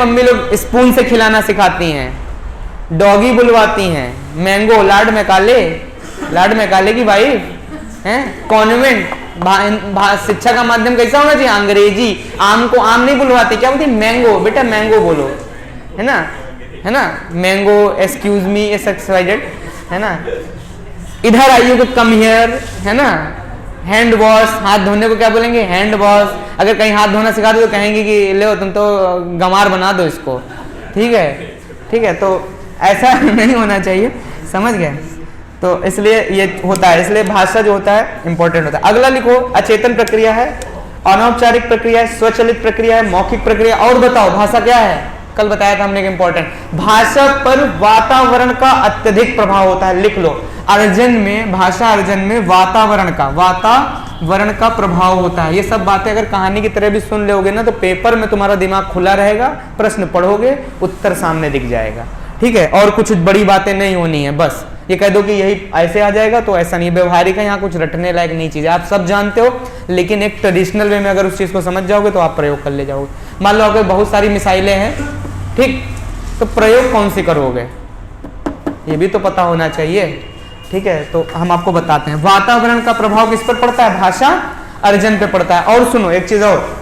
Mummy लोग spoon से खिलाना सिखाती हैं, डॉगी बुलवाती हैं, मैंगो लाड में काले की वाइफ है, कॉन्वेंट शिक्षा का माध्यम कैसा होना चाहिए, अंग्रेजी। आम को आम नहीं बुलवाती, क्या बोलती, मैंगो, बेटा मैंगो बोलो, है ना, मैंगो, एक्सक्यूज मी, है ना, इधर आइए तो कम हियर, है ना, हैंड वॉश, हाथ धोने को क्या बोलेंगे, हैंड वॉश। अगर कहीं हाथ धोना सिखा दो तो कहेंगे कि ले तुम तो गंवार बना दो इसको, ठीक है। तो ऐसा नहीं होना चाहिए, समझ गए। तो इसलिए ये होता है, इसलिए भाषा जो होता है इंपॉर्टेंट होता है। अगला लिखो, अचेतन प्रक्रिया है, अनौपचारिक प्रक्रिया है, स्वचालित प्रक्रिया है, मौखिक प्रक्रिया। और बताओ भाषा क्या है, कल बताया था हमने कि इंपॉर्टेंट, भाषा पर वातावरण का अत्यधिक प्रभाव होता है। लिख लो, अर्जन में, भाषा अर्जन में वातावरण का प्रभाव होता है। ये सब बातें अगर कहानी की तरह भी सुन लोगे ना तो पेपर में तुम्हारा दिमाग खुला रहेगा, प्रश्न पढ़ोगे, उत्तर सामने दिख जाएगा, ठीक है। और कुछ बड़ी बातें नहीं होनी है, बस ये कह दो कि यही ऐसे आ जाएगा, तो ऐसा नहीं, व्यवहारिक है, यहाँ कुछ रटने लायक नहीं चीज है, आप सब जानते हो, लेकिन एक ट्रेडिशनल वे में अगर उस चीज को समझ जाओगे तो आप प्रयोग कर ले जाओगे। मान लो अगर बहुत सारी मिसाइलें हैं, ठीक, तो प्रयोग कौन सी करोगे, ये भी तो पता होना चाहिए, ठीक है। तो हम आपको बताते हैं, वातावरण का प्रभाव किस पर पड़ता है, भाषा अर्जन पे पड़ता है। और सुनो एक चीज और,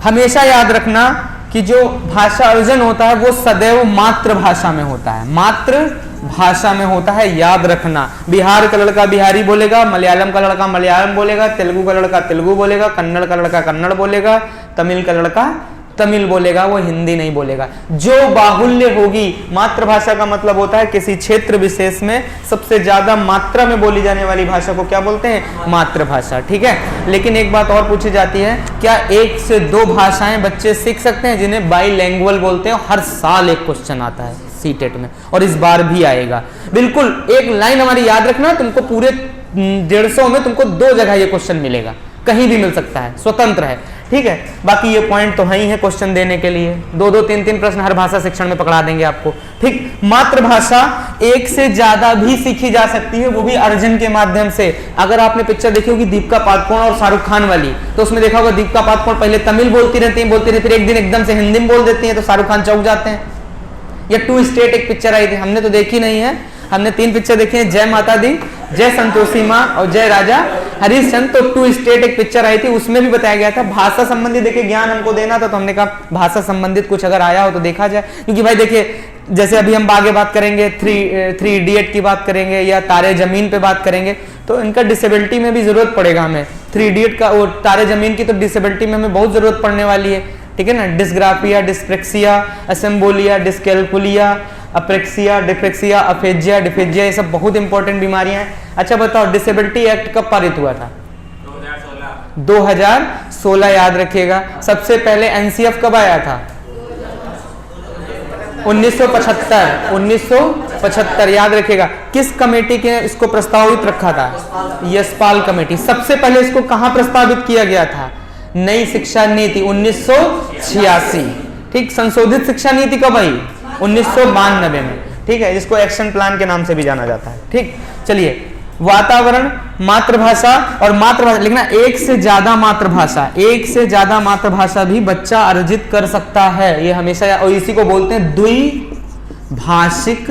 हमेशा याद रखना कि जो भाषा अर्जन होता है वो सदैव मातृभाषा में होता है, मातृभाषा में होता है, याद रखना। बिहार का लड़का बिहारी बोलेगा, मलयालम का लड़का मलयालम बोलेगा, तेलुगु का लड़का तेलुगु बोलेगा, कन्नड़ का लड़का कन्नड़ बोलेगा, तमिल का लड़का तमिल बोलेगा, वो हिंदी नहीं बोलेगा। जो बाहुल्य होगी, मातृभाषा का मतलब होता है किसी क्षेत्र विशेष में सबसे ज्यादा मात्रा में बोली जाने वाली भाषा को क्या बोलते हैं, मातृभाषा, ठीक है। लेकिन एक बात और पूछी जाती है, क्या 1 से 2 भाषाएं बच्चे सीख सकते हैं, जिन्हें बाइलैंग्युअल बोलते हैं। हर साल एक क्वेश्चन आता है सीटेट में, और इस बार भी आएगा। बिल्कुल एक लाइन हमारी याद रखना, तुमको पूरे 150 में तुमको 2 जगह ये क्वेश्चन मिलेगा, कहीं भी मिल सकता है, स्वतंत्र है, ठीक है। बाकी ये पॉइंट तो है ही है क्वेश्चन देने के लिए, 2-2, 3-3 प्रश्न हर भाषा शिक्षण में पकड़ा देंगे आपको, ठीक। मातृभाषा 1 से ज्यादा भी सीखी जा सकती है, वो भी अर्जन के माध्यम से। अगर आपने पिक्चर देखी होगी दीपिका पादुकोण और शाहरुख खान वाली, तो उसमें देखा होगा दीपिका पादुकोण पहले तमिल बोलती रहती है, फिर एक दिन एकदम से हिंदी में बोल देती है, तो शाहरुख खान चौंक जाते हैं। या 2 स्टेट एक पिक्चर आई थी, हमने तो देखी नहीं है, हमने 3 पिक्चर देखी है, जय माता दी, जय संतोषी माँ और जय राजा हरिश्चंद्र। तो 2 स्टेट एक पिक्चर आई थी, उसमें भी बताया गया था भाषा संबंधी देखिए ज्ञान हमको देना था, तो हमने कहा भाषा संबंधित कुछ अगर आया हो तो देखा जाए। क्योंकि भाई देखिए, जैसे अभी हम आगे बात करेंगे, 3 इडियट की बात करेंगे या तारे जमीन पे बात करेंगे, तो इनका डिसेबिलिटी में भी जरूरत पड़ेगा हमें। 3 इडियट का और तारे जमीन की तो डिसेबिलिटी में हमें बहुत जरूरत पड़ने वाली है, ठीक है ना। Dysgraphia, dyspraxia, असेम्बोलिया, dyscalculia, apraxia, डिफ्रेक्सिया, aphasia, डिफेजिया, ये सब बहुत इंपॉर्टेंट बीमारियां हैं। अच्छा बताओ, डिसेबिलिटी एक्ट कब पारित हुआ था, 2016, याद रखिएगा। सबसे पहले एनसीएफ कब आया था, 1975, याद रखिएगा। किस कमेटी के इसको प्रस्तावित रखा था, यशपाल कमेटी। सबसे पहले इसको कहां प्रस्तावित किया गया था, नई शिक्षा नीति 1986, ठीक। संशोधित शिक्षा नीति कब आई, 1992 में, ठीक है, जिसको एक्शन प्लान के नाम से भी जाना जाता है, ठीक। चलिए, वातावरण, मातृभाषा और मातृभाषा लिखना, 1 से ज्यादा मातृभाषा भी बच्चा अर्जित कर सकता है, ये हमेशा, और इसी को बोलते हैं द्विभाषिक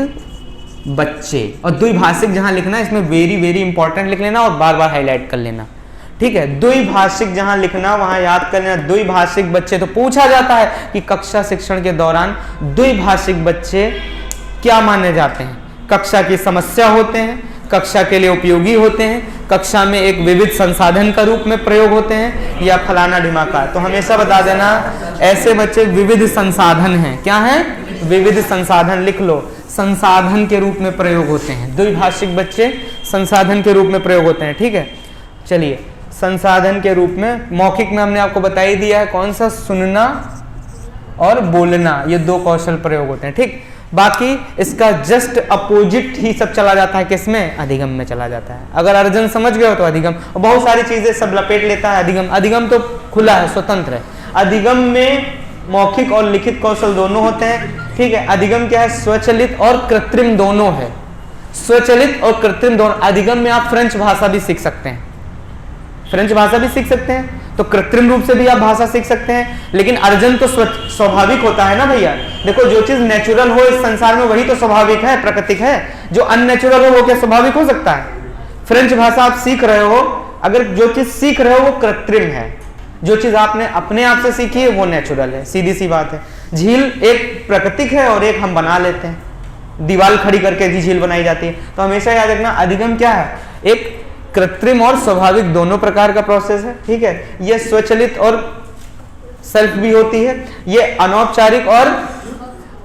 बच्चे। और द्विभाषिक जहां लिखना है, इसमें वेरी वेरी इंपॉर्टेंट लिख लेना और बार बार हाईलाइट कर लेना, ठीक है। द्विभाषिक जहां लिखना वहां याद करना, द्विभाषिक बच्चे। तो पूछा जाता है कि कक्षा शिक्षण के दौरान द्विभाषिक बच्चे क्या माने जाते हैं, कक्षा की समस्या होते हैं, कक्षा के लिए उपयोगी होते हैं, कक्षा में एक विविध संसाधन का रूप में प्रयोग होते हैं, या फलाना ढिमाका। तो हमेशा बता देना, ऐसे बच्चे विविध संसाधन हैं। क्या है, विविध संसाधन, लिख लो, संसाधन के रूप में प्रयोग होते हैं। द्विभाषिक बच्चे संसाधन के रूप में प्रयोग होते हैं, ठीक है। चलिए, संसाधन के रूप में, मौखिक में हमने आपको बता ही दिया है कौन सा, सुनना और बोलना, ये 2 कौशल प्रयोग होते हैं, ठीक। बाकी इसका जस्ट अपोजिट ही सब चला जाता है, किसमें, अधिगम में चला जाता है। अगर अर्जन समझ गए हो तो अधिगम, और बहुत सारी चीजें सब लपेट लेता है अधिगम। अधिगम तो खुला है, स्वतंत्र है। अधिगम में मौखिक और लिखित कौशल दोनों होते हैं, ठीक है। अधिगम क्या है, स्वचलित और कृत्रिम दोनों है, स्वचलित और कृत्रिम दोनों। अधिगम में आप फ्रेंच भाषा भी सीख सकते हैं, फ्रेंच भाषा भी सीख सकते हैं, तो कृत्रिम रूप से भी आप भाषा सीख सकते हैं, लेकिन अर्जन तो स्वाभाविक होता है ना भैया। देखो जो चीज नेचुरल हो इस संसार में वही तो स्वाभाविक है, प्राकृतिक है। जो अननेचुरल हो वो क्या स्वाभाविक हो सकता है? फ्रेंच भाषा आप सीख रहे हो, अगर जो चीज सीख रहे हो वो कृत्रिम है, जो चीज आपने अपने आप से सीखी है वो नेचुरल है, सीधी सी बात है। झील एक प्राकृतिक है और एक हम बना लेते हैं, दीवार खड़ी करके भी झील बनाई जाती है। तो हमेशा याद रखना अधिगम क्या है, एक कृत्रिम और स्वाभाविक दोनों प्रकार का प्रोसेस है, ठीक है। ये स्वचालित और सेल्फ भी होती है, ये अनौपचारिक और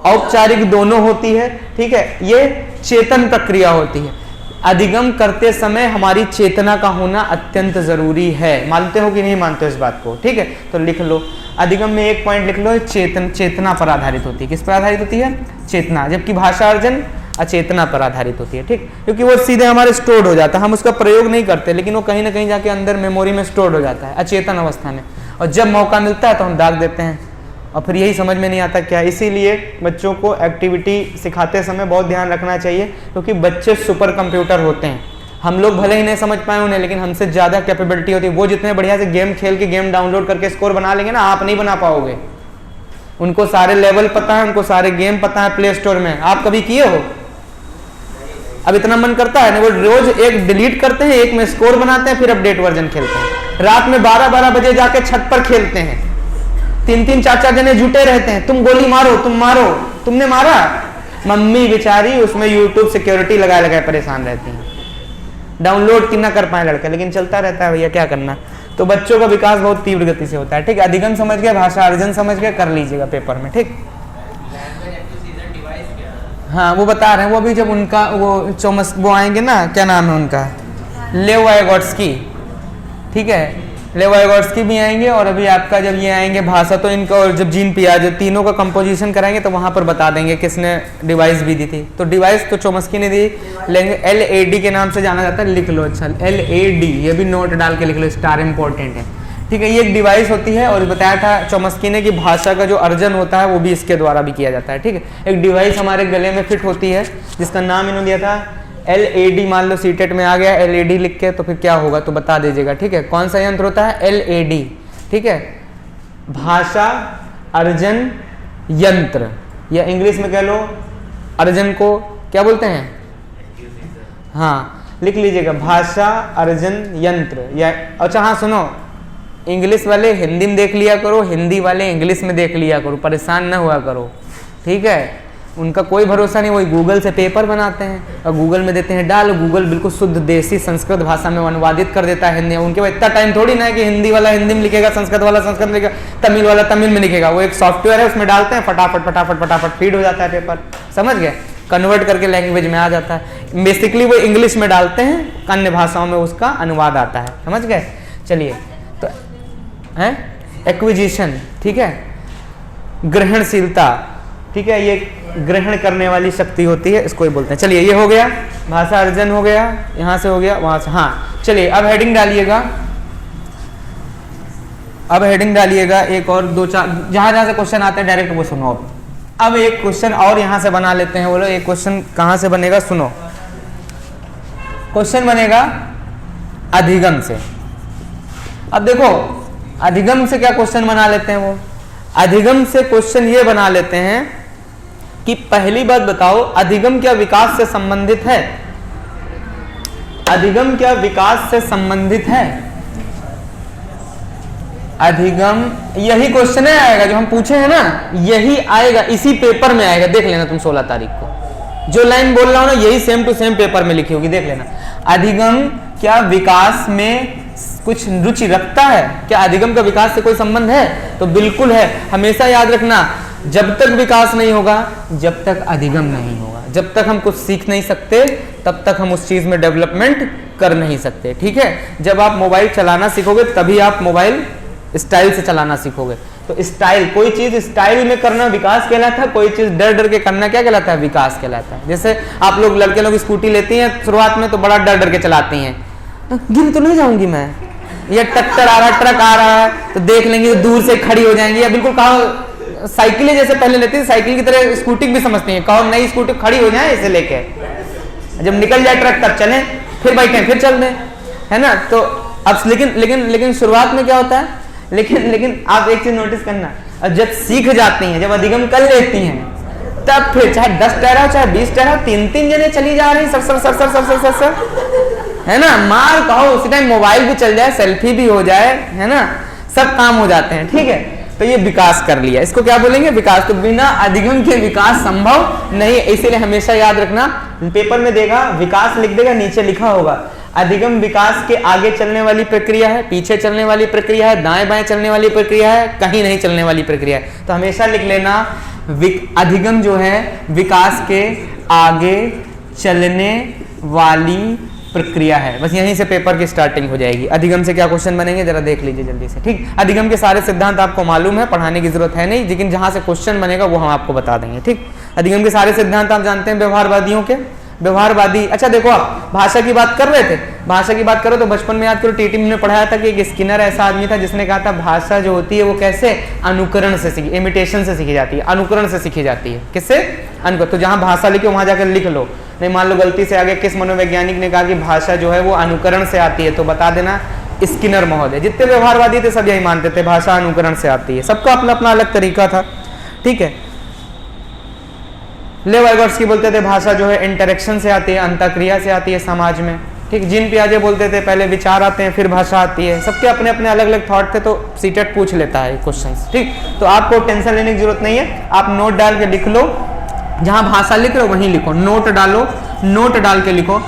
औपचारिक दोनों होती है, ठीक है। ये चेतन प्रक्रिया होती है। अधिगम करते समय हमारी चेतना का होना अत्यंत जरूरी है। मानते हो कि नहीं मानते हो इस बात को? ठीक है, तो लिख लो अधिगम में एक पॉइंट लिख लो, चेतना पर आधारित होती है। किस पर आधारित होती है? चेतना। जबकि भाषा अर्जन अचेतना पर आधारित होती है, ठीक, क्योंकि वो सीधे हमारे स्टोर्ड हो जाता है, हम उसका प्रयोग नहीं करते, लेकिन वो कहीं ना कहीं जाके अंदर मेमोरी में स्टोर्ड हो जाता है अचेतन अवस्था में, और जब मौका मिलता है तो हम दाग देते हैं और फिर यही समझ में नहीं आता क्या। इसीलिए बच्चों को एक्टिविटी सिखाते समय बहुत ध्यान रखना चाहिए, क्योंकि बच्चे सुपर कंप्यूटर होते हैं। हम लोग भले ही नहीं समझ पाए उन्हें, लेकिन हमसे ज़्यादा कैपेबिलिटी होती है। वो जितने बढ़िया से गेम खेल के गेम डाउनलोड करके स्कोर बना लेंगे ना, आप नहीं बना पाओगे। उनको सारे लेवल पता है, उनको सारे गेम पता है प्ले स्टोर में। आप कभी किए हो? अब इतना मन करता है ना, वो रोज एक डिलीट करते हैं, एक में स्कोर बनाते हैं, फिर अपडेट वर्जन खेलते हैं। रात में 12-12 बजे जाके छत पर खेलते हैं, 3-3 4-4 जने जुटे रहते हैं, तुम गोली मारो, तुम मारो, तुमने मारा। मम्मी बेचारी उसमें यूट्यूब सिक्योरिटी लगाए लगाए परेशान रहती है, डाउनलोड की ना कर पाए लड़के, लेकिन चलता रहता है भैया, क्या करना। तो बच्चों का विकास बहुत तीव्र गति से होता है, ठीक। अधिगम समझ गया, भाषा अर्जन समझ गया, कर लीजिएगा पेपर में, ठीक। हाँ वो बता रहे हैं, वो अभी जब उनका वो आएंगे ना, क्या नाम है उनका, लेव वाइगोट्स्की, ठीक है, लेव वाइगोट्स्की भी आएंगे, और अभी आपका जब ये आएंगे भाषा, तो इनका और जब जीन पियाजे तीनों का कंपोजिशन कराएंगे तो वहाँ पर बता देंगे किसने डिवाइस भी दी थी। तो डिवाइस तो चोमस्की ने दी, लेंगे LAD के नाम से जाना जाता है, लिख लो। अच्छा LAD, ये भी नोट डाल के लिख लो, स्टार इंपॉर्टेंट है, ठीक है। ये एक डिवाइस होती है, और बताया था चोमस्की ने कि भाषा का जो अर्जन होता है वो भी इसके द्वारा भी किया जाता है, ठीक है। एक डिवाइस हमारे गले में फिट होती है, जिसका नाम इन्होंने दिया था LAD। मान लो सीटेट में आ गया LAD लिख के, तो फिर क्या होगा तो बता दीजिएगा, ठीक है। कौन सा यंत्र होता है? LAD, ठीक है, भाषा अर्जन यंत्र, या इंग्लिश में कह लो अर्जन को क्या बोलते हैं? हाँ लिख लीजिएगा, भाषा अर्जन यंत्र। या अच्छा हाँ सुनो, इंग्लिश वाले हिंदी में देख लिया करो, हिंदी वाले इंग्लिश में देख लिया करो, परेशान न हुआ करो, ठीक है। उनका कोई भरोसा नहीं, वही गूगल से पेपर बनाते हैं और गूगल में देते हैं डाल, गूगल बिल्कुल शुद्ध देसी संस्कृत भाषा में अनुवादित कर देता है हिंदी। उनके पास इतना टाइम थोड़ी ना है कि हिंदी वाला हिंदी में लिखेगा, संस्कृत वाला संस्कृत में लिखेगा, तमिल वाला तमिल में लिखेगा। वो एक सॉफ्टवेयर है, उसमें डालते हैं, फटाफट फटाफट फटाफट फीड हो जाता है पेपर, समझ गए, कन्वर्ट करके लैंग्वेज में आ जाता है। बेसिकली वो इंग्लिश में डालते हैं, अन्य भाषाओं में उसका अनुवाद आता है, समझ गए। चलिए तो है एक्विजिशन, ठीक है, ग्रहणशीलता, ठीक है, ये ग्रहण करने वाली शक्ति होती है, इसको ही बोलते हैं। चलिए ये हो गया, भाषा अर्जन हो गया, यहां से हो गया, वहां से। हाँ चलिए अब हेडिंग डालिएगा, अब हेडिंग डालिएगा, एक और 2-4 जहां जहां से क्वेश्चन आते हैं डायरेक्ट वो सुनो। अब एक क्वेश्चन और यहां से बना लेते हैं, बोलो एक क्वेश्चन कहां से बनेगा, सुनो। क्वेश्चन बनेगा अधिगम से। अब देखो अधिगम से क्या क्वेश्चन बना लेते हैं, वो अधिगम से क्वेश्चन ये बना लेते हैं कि पहली बात बताओ, अधिगम क्या विकास से संबंधित है? अधिगम क्या विकास से संबंधित है? अधिगम, यही क्वेश्चन आएगा जो हम पूछे हैं ना, यही आएगा, इसी पेपर में आएगा, देख लेना तुम 16 तारीख को जो लाइन बोल रहा हूं ना, यही सेम टू सेम पेपर में लिखी होगी, देख लेना। अधिगम क्या विकास में कुछ रुचि रखता है? क्या अधिगम का विकास से कोई संबंध है? तो बिल्कुल है। हमेशा याद रखना, जब तक विकास नहीं होगा, जब तक अधिगम नहीं होगा, जब तक हम कुछ सीख नहीं सकते, तब तक हम उस चीज में डेवलपमेंट कर नहीं सकते, ठीक है। जब आप मोबाइल चलाना सीखोगे तभी आप मोबाइल स्टाइल से चलाना सीखोगे। तो स्टाइल, कोई चीज स्टाइल में करना विकास कहलाता है, कोई चीज डर डर के करना क्या कहलाता है? विकास कहलाता है। जैसे आप लोग लड़के लोग स्कूटी लेती हैं शुरुआत में तो बड़ा डर डर के चलाती हैं, गिर तो नहीं जाऊंगी मैं, या ट्रैक्टर आ रहा है, ट्रक आ रहा है तो देख लेंगे, तो दूर से खड़ी हो जाएंगी, या बिल्कुल कहा साइकिलें जैसे पहले लेती थी, साइकिल की तरह स्कूटी भी समझती हैं, कहो नई स्कूटी खड़ी हो जाए इसे लेके, जब निकल जाए ट्रक तब चलें, फिर बैठें फिर चल दें, है ना। तो अब लेकिन शुरुआत में क्या होता है, लेकिन आप एक चीज नोटिस करना, जब सीख जाती हैं, जब अधिगम कर लेती हैं, तब फिर चाहे 10 ठहराओ चाहे 20 ठहराओ, 3 जने चली जा रही sir sir sir sir sir sir sir sir, है ना, मार कहो उसी टाइम मोबाइल भी चल जाए, सेल्फी भी हो जाए, है ना, सब काम हो जाते हैं। ठीक है, तो ये विकास कर लिया, इसको क्या बोलेंगे, विकास। तो बिना अधिगम के विकास संभव नहीं, इसीलिए हमेशा याद रखना, पेपर में देगा विकास लिख देगा, नीचे लिखा होगा अधिगम विकास के आगे चलने वाली प्रक्रिया है, पीछे चलने वाली प्रक्रिया है, दाएं बाएं चलने वाली प्रक्रिया है, कहीं नहीं चलने वाली प्रक्रिया है। तो हमेशा लिख लेना अधिगम जो है विकास के आगे चलने वाली प्रक्रिया है। बस यहीं से पेपर की स्टार्टिंग हो जाएगी। अधिगम से क्या क्वेश्चन बनेंगे जरा देख लीजिए जल्दी से। ठीक, अधिगम के सारे सिद्धांत आपको मालूम है, पढ़ाने की जरूरत है नहीं, लेकिन जहां से क्वेश्चन बनेगा वो हम आपको बता देंगे। ठीक, अधिगम के सारे सिद्धांत आप जानते हैं व्यवहारवादियों के, व्यवहारवादी। अच्छा देखो, आप भाषा की बात कर रहे थे, भाषा की बात करो तो बचपन में याद करो टीटी में पढ़ाया था कि एक स्किनर ऐसा आदमी था जिसने कहा था भाषा जो होती है वो कैसे, अनुकरण से सीखी, इमिटेशन से सीखी जाती है, अनुकरण से सीखी जाती है। किससे, अनुकरण। तो जहां भाषा लिखी वहां जाकर लिख लो, नहीं मान लो गलती से आगे किस मनोवैज्ञानिक ने कहा कि भाषा जो है वो अनुकरण से आती है, तो बता देना स्किनर महोदय। जितने व्यवहारवादी थे सब यही मानते थे भाषा अनुकरण से आती है, सबका अपना अपना अलग तरीका था। ठीक है, लेव वाइगोट्स्की बोलते थे भाषा जो है इंटरेक्शन से आती है, अंतःक्रिया से आती है समाज में। ठीक, जीन पियाजे बोलते थे पहले विचार आते हैं फिर भाषा आती है। सबके अपने अपने अलग अलग थॉट थे, तो सीटेट पूछ लेता है क्वेश्चंस। ठीक, तो आपको टेंशन लेने की जरूरत नहीं है, आप नोट डाल के लिख लो, जहां भाषा लिख रहे हो वहीं लिखो, नोट डालो, नोट डाल के लिखो,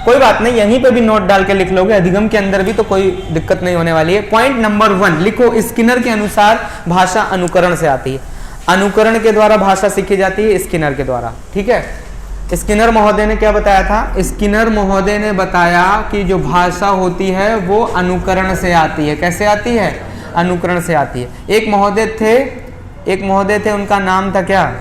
कोई बात नहीं, यहीं पे भी नोट डाल के लिख लोगे, अधिगम के अंदर भी तो कोई दिक्कत नहीं होने वाली है। पॉइंट नंबर 1 लिखो, स्किनर के अनुसार भाषा अनुकरण से आती है, अनुकरण के द्वारा भाषा सीखी जाती है स्किनर के द्वारा। ठीक है, स्किनर महोदय ने क्या बताया था, स्किनर महोदय ने बताया कि जो भाषा होती है वो अनुकरण से आती है। कैसे आती है, अनुकरण से आती है। एक महोदय थे, उनका नाम था क्या,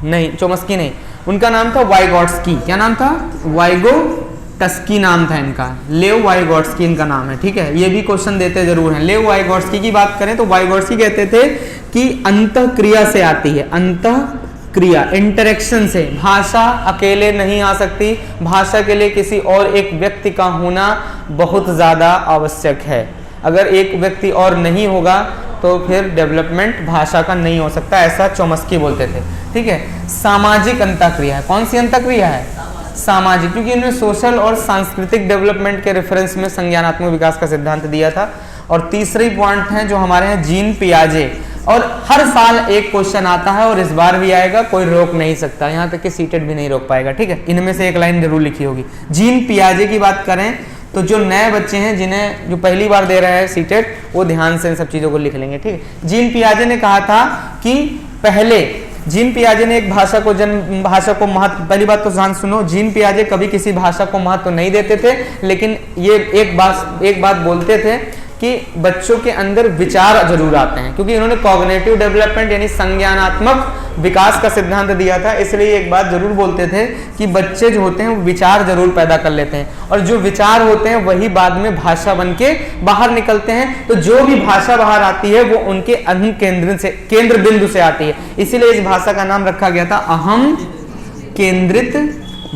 नहीं चोम्स्की नहीं, उनका नाम था वाइगोट्स्की। क्या नाम था, वाइगोट्स्की नाम था इनका, लेव वाइगोट्स्की इनका नाम है। ठीक है, ये भी क्वेश्चन देते जरूर हैं। लेव वाइगोट्स्की की बात करें तो वाइगोट्स्की कहते थे कि अंतःक्रिया से आती है, अंतःक्रिया, इंटरेक्शन से। भाषा अकेले नहीं आ सकती, भाषा के लिए किसी और एक व्यक्ति का होना बहुत ज्यादा आवश्यक है। अगर एक व्यक्ति और नहीं होगा तो फिर डेवलपमेंट भाषा का नहीं हो सकता, ऐसा चोम्स्की बोलते थे। ठीक है, सामाजिक अंतःक्रिया है। कौन सी अंतःक्रिया है, सामाजिक, क्योंकि इन्होंने सोशल और सांस्कृतिक डेवलपमेंट के रेफरेंस में संज्ञानात्मक विकास का सिद्धांत दिया था। और तीसरी पॉइंट है जो हमारे हैं जीन पियाजे, और हर साल एक क्वेश्चन आता है और इस बार भी आएगा, कोई रोक नहीं सकता, यहाँ तक कि सीटेट भी नहीं रोक पाएगा। ठीक है, इनमें से एक लाइन जरूर लिखी होगी। जीन पियाजे की बात करें तो जो नए बच्चे हैं जिन्हें जो पहली बार दे रहे हैं सीटेट, वो ध्यान से इन सब चीजों को लिख लेंगे। ठीक है, जीन पियाजे ने कहा था कि पहले जीन पियाजे ने एक भाषा को महत्व, पहली बात तो ध्यान सुनो, जीन पियाजे कभी किसी भाषा को महत्व नहीं देते थे, लेकिन ये एक बात बोलते थे कि बच्चों के अंदर विचार जरूर आते हैं, क्योंकि इन्होंने कॉग्निटिव डेवलपमेंट यानी संज्ञानात्मक विकास का सिद्धांत दिया था। इसलिए एक बात जरूर बोलते थे कि बच्चे जो होते हैं वो विचार जरूर पैदा कर लेते हैं, और जो विचार होते हैं वही बाद में भाषा बन के बाहर निकलते हैं। तो जो भी भाषा बाहर आती है वो उनके अहम केंद्र बिंदु से आती है। इसीलिए इस भाषा का नाम रखा गया था अहम केंद्रित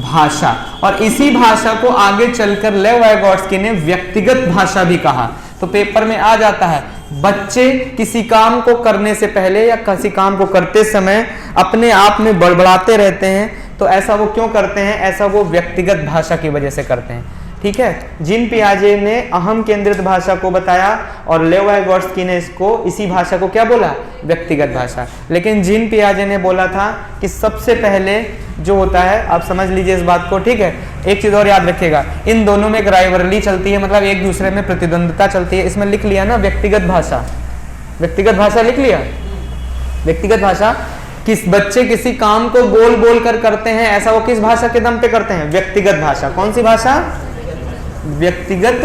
भाषा। और इसी भाषा को आगे चलकर लेव वाइगोट्स्की ने व्यक्तिगत भाषा भी कहा। तो पेपर में आ जाता है, बच्चे किसी काम को करने से पहले या किसी काम को करते समय अपने आप में बड़बड़ाते रहते हैं, तो ऐसा वो क्यों करते हैं, ऐसा वो व्यक्तिगत भाषा की वजह से करते हैं। ठीक है, जीन पियाजे ने अहम केंद्रित भाषा को बताया और लेव वाइगोट्स्की ने इसी भाषा को क्या बोला, व्यक्तिगत भाषा। लेकिन जीन पियाजे ने बोला था कि सबसे पहले जो होता है, आप समझ लीजिए इस बात को। ठीक है, एक चीज और याद रखिएगा, इन दोनों में एक राइवलरी चलती है, मतलब एक दूसरे में प्रतिद्वंदता चलती है। इसमें लिख लिया ना व्यक्तिगत भाषा, व्यक्तिगत भाषा लिख लिया। व्यक्तिगत भाषा, किस बच्चे किसी काम को बोल कर करते हैं, ऐसा वो किस भाषा के दम पे करते हैं, व्यक्तिगत भाषा। कौन सी भाषा, व्यक्तिगत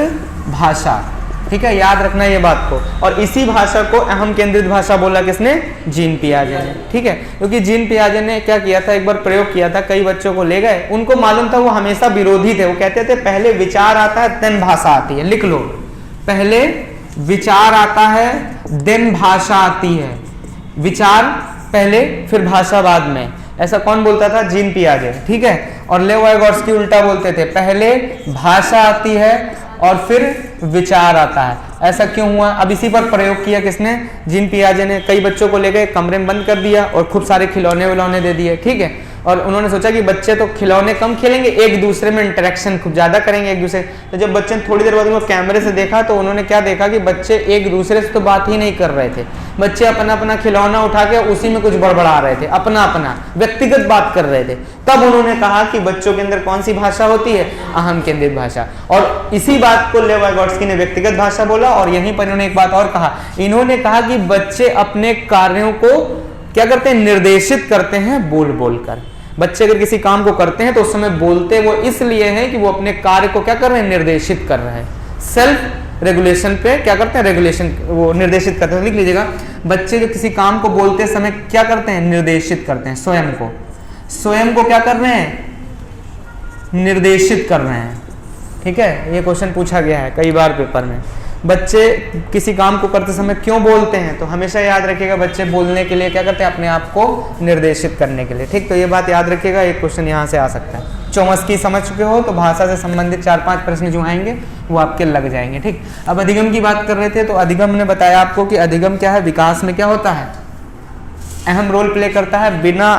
भाषा। ठीक है, याद रखना ये बात को। और इसी भाषा को अहम केंद्रित भाषा बोला किसने, जीन पियाजे ने। ठीक है, क्योंकि जीन पियाजे ने क्या किया था, एक बार प्रयोग किया था, कई बच्चों को ले गए, उनको मालूम था, वो हमेशा विरोधी थे। वो कहते थे पहले विचार आता है देन भाषा आती है। लिख लो, पहले विचार आता है देन भाषा आती है, विचार पहले फिर भाषा बाद में। ऐसा कौन बोलता था, जीन पियाजे। ठीक है, और लेव वाइगोट्स्की उल्टा बोलते थे, पहले भाषा आती है और फिर विचार आता है। ऐसा क्यों हुआ? अब इसी पर प्रयोग किया किसने? जीन पियाजे ने। कई बच्चों को लेकर कमरे में बंद कर दिया और खूब सारे खिलौने विलौने दे दिए, ठीक है, और उन्होंने सोचा कि बच्चे तो खिलौने कम खेलेंगे, एक दूसरे में इंटरेक्शन खूब ज्यादा करेंगे एक दूसरे। तो जब बच्चे ने थोड़ी देर बाद उनको कैमरे से देखा तो उन्होंने क्या देखा कि बच्चे एक दूसरे से तो बात ही नहीं कर रहे थे, बच्चे अपना अपना खिलौना उठा के उसी में कुछ बड़बड़ा रहे थे, अपना अपना व्यक्तिगत बात कर रहे थे। तब उन्होंने कहा कि बच्चों के अंदर कौन सी भाषा होती है? अहम केंद्रित भाषा। और इसी बात को लेव वाइगोट्स्की ने व्यक्तिगत भाषा बोला। और यहीं पर इन्होंने एक बात और कहा, इन्होंने कहा कि बच्चे अपने कार्यों को क्या करते हैं? निर्देशित करते हैं बोल बोल कर। बच्चे अगर किसी काम को करते हैं तो उस समय बोलते वो इसलिए हैं कि वो अपने कार्य को क्या कर रहे हैं? निर्देशित कर रहे हैं। सेल्फ रेगुलेशन पे क्या करते हैं? रेगुलेशन, वो निर्देशित करते हैं। लिख लीजिएगा, बच्चे जो किसी काम को बोलते समय क्या करते हैं? निर्देशित करते हैं स्वयं को। स्वयं को क्या कर रहे हैं? निर्देशित कर रहे हैं, ठीक है। ये क्वेश्चन पूछा गया है कई बार पेपर में। बच्चे किसी काम को करते समय क्यों बोलते हैं? तो हमेशा याद रखिएगा, बच्चे बोलने के लिए क्या करते हैं? अपने आप को निर्देशित करने के लिए, ठीक। तो ये बात याद रखिएगा, एक क्वेश्चन यहाँ से आ सकता है। चौमस्की समझ चुके हो तो भाषा से संबंधित 4-5 प्रश्न जो आएंगे वो आपके लग जाएंगे, ठीक। अब अधिगम की बात कर रहे थे, तो अधिगम ने बताया आपको कि अधिगम क्या है? विकास में क्या होता है? अहम रोल प्ले करता है। बिना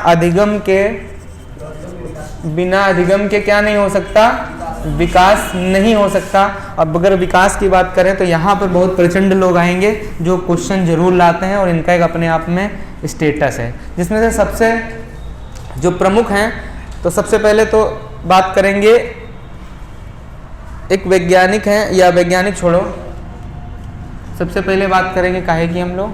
अधिगम के क्या नहीं हो सकता? विकास नहीं हो सकता। अब अगर विकास की बात करें तो यहाँ पर बहुत प्रचंड लोग आएंगे जो क्वेश्चन जरूर लाते हैं और इनका एक अपने आप में स्टेटस है, जिसमें से सबसे जो प्रमुख हैं, तो सबसे पहले तो बात करेंगे, एक वैज्ञानिक हैं, या वैज्ञानिक छोड़ो, सबसे पहले बात करेंगे काहे की हम लोग,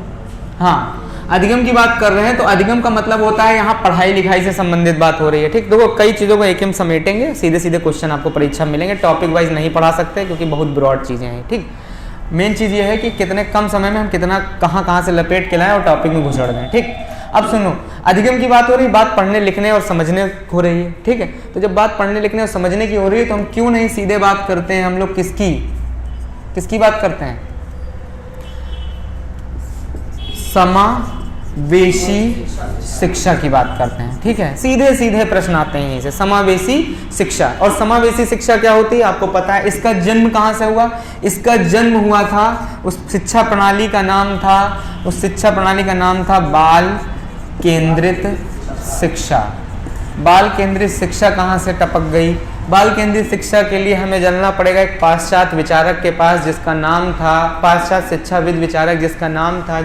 हाँ, अधिगम की बात कर रहे हैं। तो अधिगम का मतलब होता है यहाँ पढ़ाई लिखाई से संबंधित बात हो रही है, ठीक। देखो कई चीज़ों को एक ही हम समेटेंगे, सीधे सीधे क्वेश्चन आपको परीक्षा में मिलेंगे, टॉपिक वाइज नहीं पढ़ा सकते क्योंकि बहुत ब्रॉड चीज़ें हैं, ठीक। मेन चीज़ ये है कि कितने कम समय में हम कितना कहाँ से लपेट के लाएं और टॉपिक में घुसड़ दें, ठीक। अब सुनो, अधिगम की बात हो रही है, बात पढ़ने लिखने और समझने हो रही है, ठीक है। तो जब बात पढ़ने लिखने और समझने की हो रही है तो हम क्यों नहीं सीधे बात करते हैं? हम लोग किसकी बात करते हैं? समावेशी शिक्षा की बात करते हैं, ठीक है। सीधे सीधे प्रश्न आते हैं यहीं से, समावेशी शिक्षा। और समावेशी शिक्षा क्या होती है आपको पता है? इसका जन्म कहाँ से हुआ? इसका जन्म हुआ था, उस शिक्षा प्रणाली का नाम था बाल केंद्रित शिक्षा। बाल केंद्रित शिक्षा कहाँ से टपक गई? बाल केंद्रित शिक्षा के लिए हमें जानना पड़ेगा एक पाश्चात्य विचारक के पास, जिसका नाम था, पाश्चात्य शिक्षाविद विचारक जिसका नाम था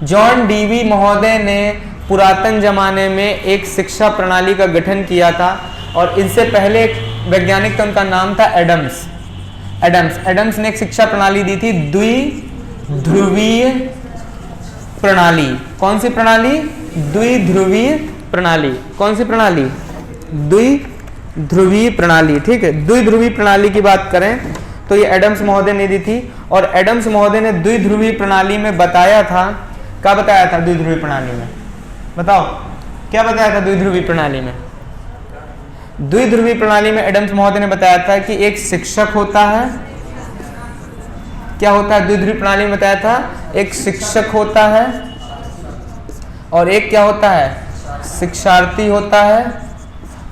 जॉन डीवी महोदय ने पुरातन जमाने में एक शिक्षा प्रणाली का गठन किया था। और इनसे पहले एक वैज्ञानिक था, उनका नाम था एडम्स ने एक शिक्षा प्रणाली दी थी, द्विध्रुवीय प्रणाली। कौन सी प्रणाली? द्विध्रुवीय प्रणाली। कौन सी प्रणाली? द्विध्रुवीय प्रणाली, ठीक है। द्विध्रुवीय प्रणाली की बात करें तो ये एडम्स महोदय ने दी थी। और एडम्स महोदय ने द्विध्रुवीय प्रणाली में बताया था, क्या बताया था द्विध्रुवीय प्रणाली में? बताओ क्या बताया था द्विध्रुवीय प्रणाली में? द्विध्रुवीय प्रणाली में एडम्स महोदय ने बताया था कि एक शिक्षक होता है, क्या होता है? द्विध्रुवीय प्रणाली में बताया था एक शिक्षक होता है और एक क्या होता है? शिक्षार्थी होता है,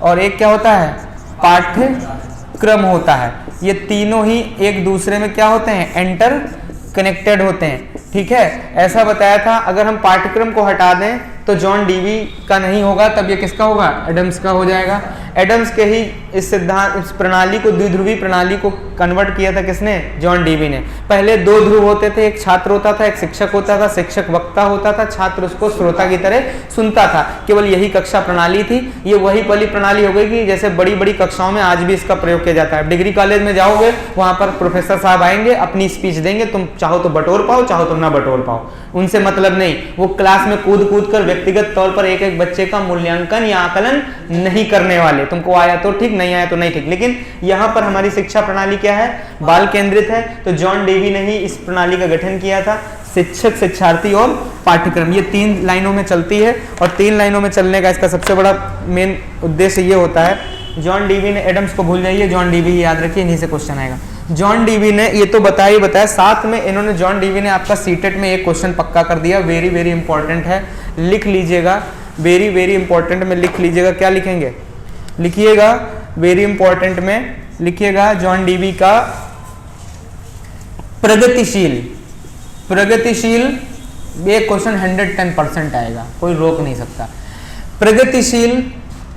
और एक क्या होता है? पाठ्यक्रम होता है। ये तीनों ही एक दूसरे में क्या होते हैं? एंटर कनेक्टेड होते हैं, ठीक है। ऐसा बताया था। अगर हम पाठ्यक्रम को हटा दें तो जॉन डीवी का नहीं होगा, तब ये किसका होगा? एडम्स का हो जाएगा। एडम्स के ही इस सिद्धांत, इस प्रणाली को, द्विध्रुवीय प्रणाली को कन्वर्ट किया था किसने? जॉन डीवी ने। पहले दो ध्रुव होते थे, एक छात्र होता था, एक शिक्षक होता था। शिक्षक वक्ता होता था, छात्र उसको श्रोता की तरह सुनता था। केवल यही कक्षा प्रणाली थी। ये वही वाली प्रणाली हो गई कि जैसे बड़ी बड़ी कक्षाओं में आज भी इसका प्रयोग किया जाता है। डिग्री कॉलेज में जाओगे, वहां पर प्रोफेसर साहब आएंगे, अपनी स्पीच देंगे, तुम चाहो तो बटोर पाओ, चाहो तो ना बटोर पाओ, उनसे मतलब नहीं। वो क्लास में कूद कूद कर व्यक्तिगत तौर पर एक एक बच्चे का मूल्यांकन या आकलन नहीं करने वाले। तुमको आया तो ठीक, नहीं आया तो नहीं ठीक। लेकिन यहाँ पर हमारी शिक्षा प्रणाली क्या है? बाल केंद्रित है। तो जॉन डेवी ने ही इस प्रणाली का गठन किया था। शिक्षक, शिक्षार्थी और पाठ्यक्रम, ये 3 लाइनों में चलती है। और 3 लाइनों में चलने का इसका सबसे बड़ा मेन उद्देश्य ये होता है, जॉन डीवी ने, एडम्स को भूल जाइए, जॉन डीवी ही याद रखिए, इन्हीं से क्वेश्चन आएगा। जॉन डीवी ने ये तो बताया, साथ में इन्होंने, जॉन डीवी ने आपका सीटेट में एक क्वेश्चन पक्का कर दिया, वेरी वेरी इंपॉर्टेंट है, लिख लीजिएगा, वेरी वेरी इंपॉर्टेंट में लिख लीजिएगा। क्या लिखेंगे? लिखिएगा, वेरी इंपॉर्टेंट में लिखिएगा जॉन डीवी का प्रगतिशील, प्रगतिशील, ये क्वेश्चन 110% आएगा, कोई रोक नहीं सकता। प्रगतिशील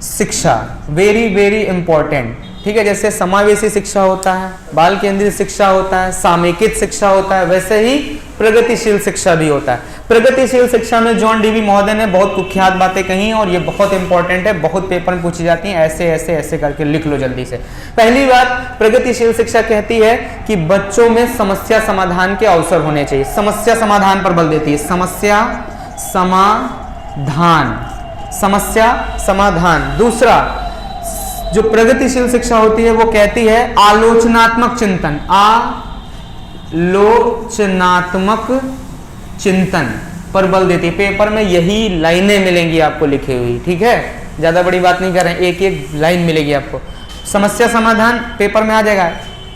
शिक्षा वेरी वेरी इंपॉर्टेंट, ठीक है। जैसे समावेशी शिक्षा होता है, बाल केंद्रित शिक्षा होता है, सामयिकित शिक्षा होता है, वैसे ही प्रगतिशील शिक्षा भी होता है। प्रगतिशील शिक्षा में जॉन डीवी महोदय ने बहुत कुख्यात बातें कही और ये बहुत इंपॉर्टेंट है, बहुत पेपर में पूछी जाती हैं, ऐसे ऐसे ऐसे करके लिख लो जल्दी से। पहली बात, प्रगतिशील शिक्षा कहती है कि बच्चों में समस्या समाधान के अवसर होने चाहिए। समस्या समाधान पर बल देती है, समस्या समाधान, समस्या समाधान। दूसरा, जो प्रगतिशील शिक्षा होती है वो कहती है आलोचनात्मक चिंतन, आलोचनात्मक चिंतन पर बल देती है। पेपर में यही लाइनें मिलेंगी आपको लिखी हुई, ठीक है, ज्यादा बड़ी बात नहीं कर रहे हैं, एक एक लाइन मिलेगी आपको। समस्या समाधान पेपर में आ जाएगा।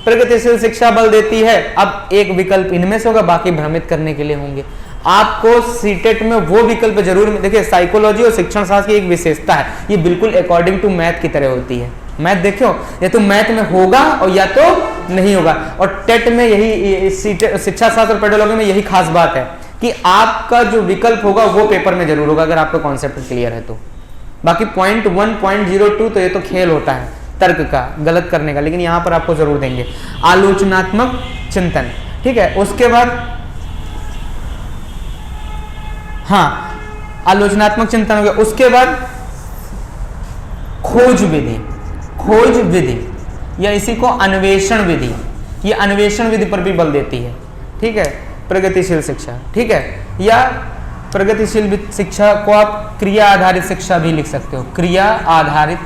प्रगतिशील शिक्षा बल देती है, अब एक विकल्प इनमें से होगा, बाकी भ्रमित करने के लिए होंगे। आपको सीटेट में वो विकल्प जरूर, देखिए साइकोलॉजी और शिक्षण शास्त्र की एक विशेषता है, ये बिल्कुल अकॉर्डिंग टू मैथ की तरह होती है। मैथ देखो, या तो मैथ में होगा और या तो नहीं होगा। और टेट में यही, शिक्षा शास्त्र और पेडोलॉजी में यही खास बात है कि आपका जो विकल्प होगा वो पेपर में जरूर होगा, अगर आपका कॉन्सेप्ट क्लियर है तो। बाकी 0.1 0.02 तो ये तो खेल होता है तर्क का, गलत करने का, लेकिन यहां पर आपको जरूर देंगे आलोचनात्मक चिंतन, ठीक है। उसके बाद हाँ, आलोचनात्मक चिंतन हो गया। उसके बाद खोज विधि, खोज विधि या इसी को अन्वेषण विधि, ये अन्वेषण विधि पर भी बल देती है, ठीक है, प्रगतिशील शिक्षा, ठीक है। या प्रगतिशील शिक्षा को आप क्रिया आधारित शिक्षा भी लिख सकते हो, क्रिया आधारित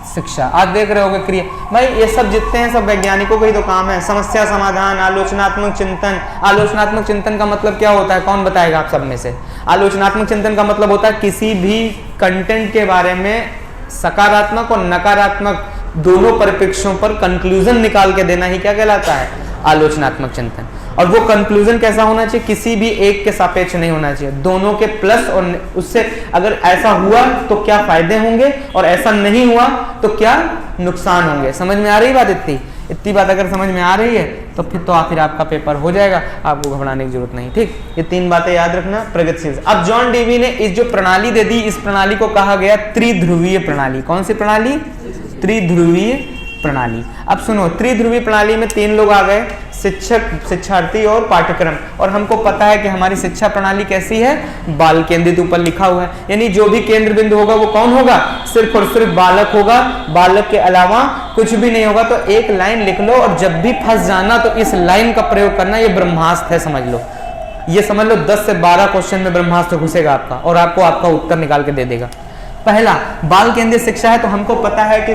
शिक्षा। आज देख रहे होगे क्रिया, भाई ये सब जितने हैं सब वैज्ञानिकों का ही तो काम है। समस्या समाधान, आलोचनात्मक चिंतन। आलोचनात्मक चिंतन का मतलब क्या होता है, कौन बताएगा आप सब में से? आलोचनात्मक चिंतन का मतलब होता है किसी भी कंटेंट के बारे में सकारात्मक और नकारात्मक दोनों परिप्रेक्ष्यों पर कंक्लूजन निकाल के देना ही क्या कहलाता है, आलोचनात्मक चिंतन। और वो कंक्लूजन कैसा होना चाहिए, किसी भी एक के सापेक्ष नहीं होना चाहिए, दोनों के प्लस और उससे अगर ऐसा हुआ तो क्या फायदे होंगे और ऐसा नहीं हुआ तो क्या नुकसान होंगे। समझ में आ रही बात? इतनी बात अगर समझ में आ रही है तो फिर आपका पेपर हो जाएगा, आपको घबराने की जरूरत नहीं, ठीक। ये 3 बातें याद रखना प्रगतिशील। अब जॉन डीवी ने इस जो प्रणाली दे दी, इस प्रणाली को कहा गया त्रिध्रुवीय प्रणाली। कौन सी प्रणाली? त्रिध्रुवीय प्रणाली। अब सुनो, त्रिध्रुवीय प्रणाली में 3 लोग आ गए, शिक्षक, शिक्षार्थी और पाठ्यक्रम। और हमको पता है कि हमारी शिक्षा प्रणाली कैसी है, बाल केंद्रित, ऊपर लिखा हुआ है, यानी जो भी केंद्र बिंदु होगा वो कौन होगा, सिर्फ और सिर्फ बालक होगा, बालक के अलावा कुछ भी नहीं होगा। तो एक लाइन लिख लो और जब भी फंस जाना तो इस लाइन का प्रयोग करना, ये ब्रह्मास्त्र है, समझ लो। ये समझ लो 10 से 12 क्वेश्चन में ब्रह्मास्त्र घुसेगा आपका और आपको आपका उत्तर निकाल के दे देगा। पहला, बाल केंद्रित शिक्षा है तो हमको पता है कि